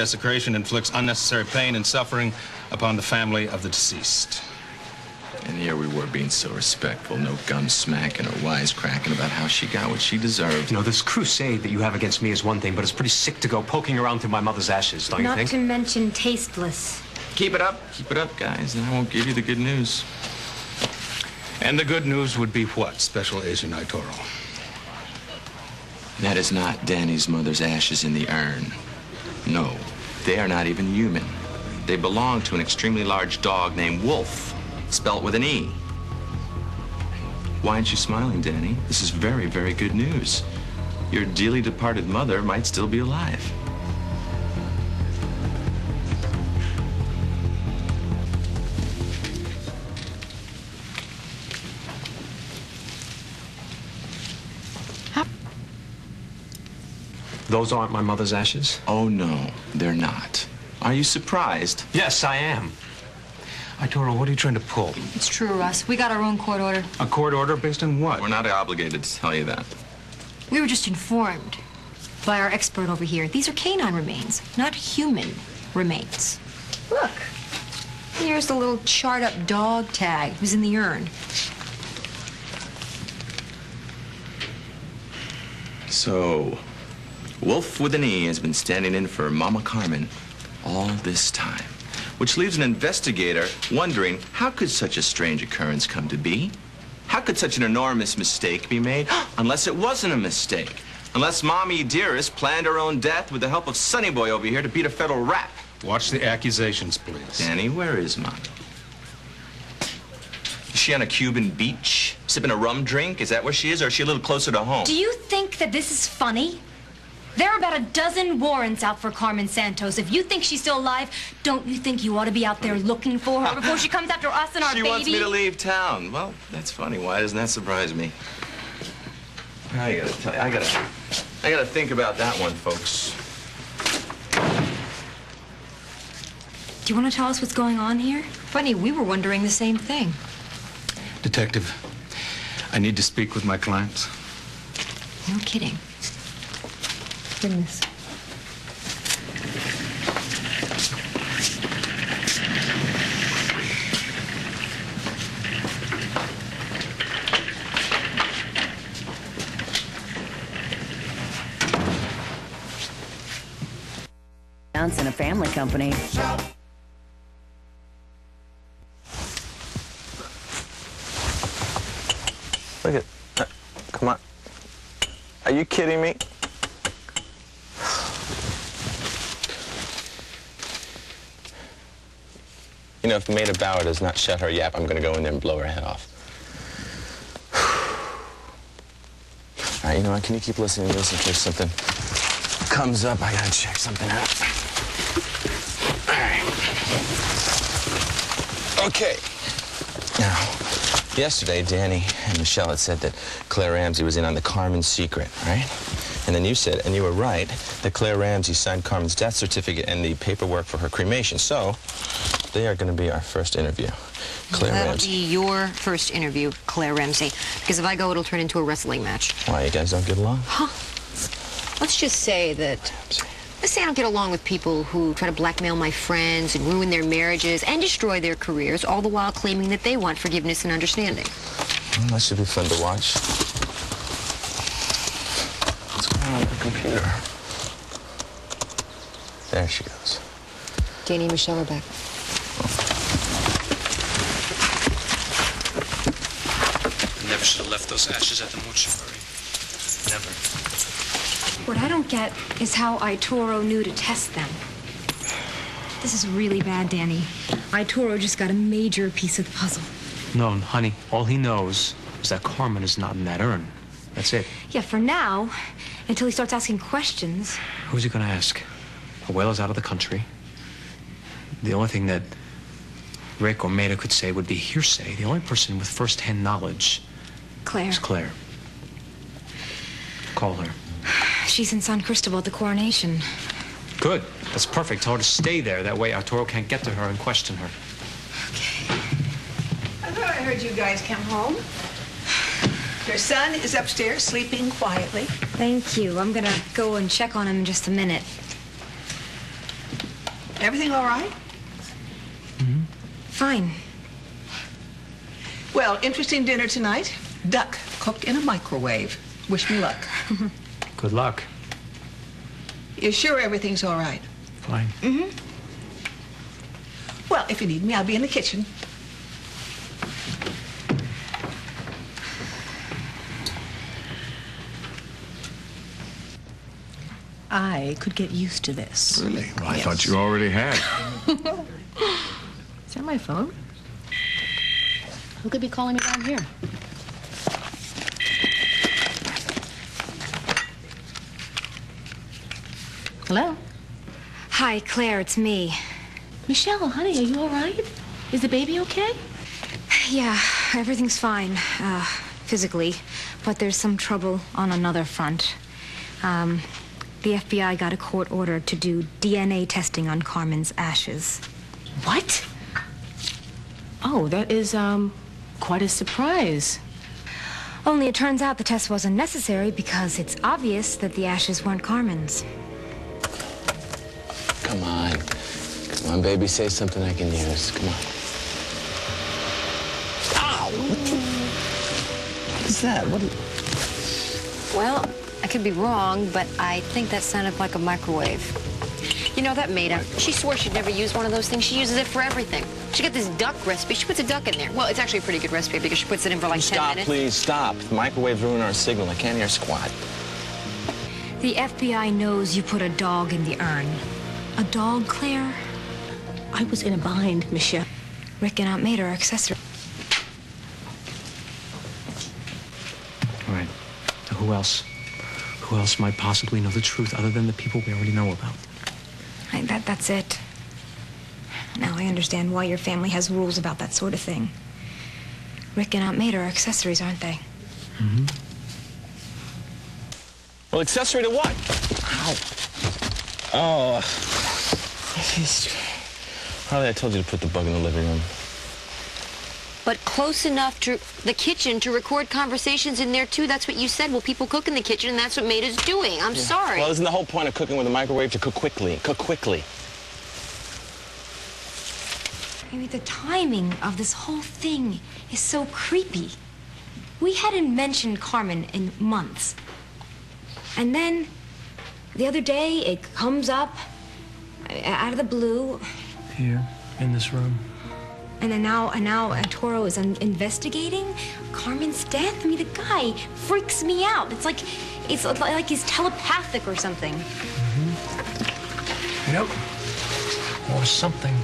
desecration inflicts unnecessary pain and suffering upon the family of the deceased. And here we were being so respectful, no gum smacking or wisecracking about how she got what she deserved. You know, this crusade that you have against me is one thing, but it's pretty sick to go poking around through my mother's ashes, don't you think? Not to mention tasteless. Keep it up, guys, and I won't give you the good news. And the good news would be what, Special Agent Arturo? That is not Danny's mother's ashes in the urn. No, they are not even human. They belong to an extremely large dog named Wolfe, spelt with an E. Why aren't you smiling, Danny? This is very, very good news. Your dearly departed mother might still be alive. Those aren't my mother's ashes? Oh, no, they're not. Are you surprised? Yes, I am. Arturo, what are you trying to pull? It's true, Russ. We got our own court order. A court order based on what? We're not obligated to tell you that. We were just informed by our expert over here. These are canine remains, not human remains. Look, here's the little charred-up dog tag. It was in the urn. So, Wolfe with an E has been standing in for Mama Carmen all this time, which leaves an investigator wondering, how could such a strange occurrence come to be? How could such an enormous mistake be made? Unless it wasn't a mistake. Unless Mommy Dearest planned her own death with the help of Sonny Boy over here to beat a federal rap. Watch the accusations, please. Danny, where is Mommy? Is she on a Cuban beach, sipping a rum drink? Is that where she is, or is she a little closer to home? Do you think that this is funny? There are about a dozen warrants out for Carmen Santos. If you think she's still alive, don't you think you ought to be out there looking for her before she comes after us and our baby? She wants me to leave town. Well, that's funny. Why doesn't that surprise me? I gotta tell you, I gotta think about that one, folks. Do you want to tell us what's going on here? Funny, we were wondering the same thing. Detective, I need to speak with my client. No kidding. Bring this. In a family company. Look at that. Come on. Are you kidding me? You know, if Maida Bauer does not shut her yap, I'm going to go in there and blow her head off. All right, you know what? Can you keep listening to this in case something comes up? I got to check something out. All right. Okay. Now, yesterday, Danny and Michelle had said that Claire Ramsey was in on the Carmen secret, right? And then you said, and you were right, that Claire Ramsey signed Carmen's death certificate and the paperwork for her cremation. So, they are going to be our first interview. Claire That'll Ramsey. be your first interview, Claire Ramsey. Because if I go, it'll turn into a wrestling match. Why, you guys don't get along? Huh? Let's just say that... Let's say I don't get along with people who try to blackmail my friends and ruin their marriages and destroy their careers, all the while claiming that they want forgiveness and understanding. Well, that should be fun to watch. What's going on with the computer? There she goes. Danny and Michelle are back. I never should have left those ashes at the mortuary. Never. What I don't get is how Arturo knew to test them. This is really bad, Danny. Arturo just got a major piece of the puzzle. No, honey, all he knows is that Carmen is not in that urn. That's it. Yeah, for now, until he starts asking questions. Who's he going to ask? Abuela's out of the country. The only thing that Rick or Maida could say would be hearsay. The only person with first-hand knowledge Claire. is Claire. Call her. She's in San Cristobal at the coronation. Good. That's perfect. Tell her to stay there. That way Arturo can't get to her and question her. Okay. I thought I heard you guys come home. Your son is upstairs sleeping quietly. Thank you. I'm gonna go and check on him in just a minute. Everything all right? Fine. Well, interesting dinner tonight. Duck cooked in a microwave. Wish me luck. Good luck. You sure everything's all right? Fine. Well, if you need me, I'll be in the kitchen. I could get used to this. Really? Well, I Yes. thought you already had. Is that my phone? Who could be calling me down here? Hello? Hi, Claire, it's me. Michelle, honey, are you all right? Is the baby okay? Yeah, everything's fine, physically, but there's some trouble on another front. The FBI got a court order to do DNA testing on Carmen's ashes. What? Oh, that is, quite a surprise. Only it turns out the test wasn't necessary because it's obvious that the ashes weren't Carmen's. Come on. Come on, baby, say something I can use. Come on. Ow! What is that? Well, I could be wrong, but I think that sounded like a microwave. You know, that Maida, she swore she'd never use one of those things. She uses it for everything. She got this duck recipe. She puts a duck in there. Well, it's actually a pretty good recipe because she puts it in for like 10 Stop, minutes. please, stop. The microwaves ruin our signal. I can't hear squat. The FBI knows you put a dog in the urn. A dog, Claire? I was in a bind, Michelle. Rick and Aunt Maida are accessory. All right. Now, who else? Who else might possibly know the truth other than the people we already know about? That's it. Now I understand why your family has rules about that sort of thing. Rick and Aunt Maida are accessories, aren't they? Well, accessory to what? Ow. Oh. Harley, I told you to put the bug in the living room. But close enough to the kitchen to record conversations in there, too. That's what you said. Well, people cook in the kitchen, and that's what Maida's doing. I'm sorry. Well, isn't the whole point of cooking with a microwave to cook quickly? Cook quickly. Maybe the timing of this whole thing is so creepy. We hadn't mentioned Carmen in months. And then, the other day, it comes up out of the blue. Here, in this room. And now Toro is investigating Carmen's death. I mean, the guy freaks me out. It's like he's telepathic or something. Yep. Or something.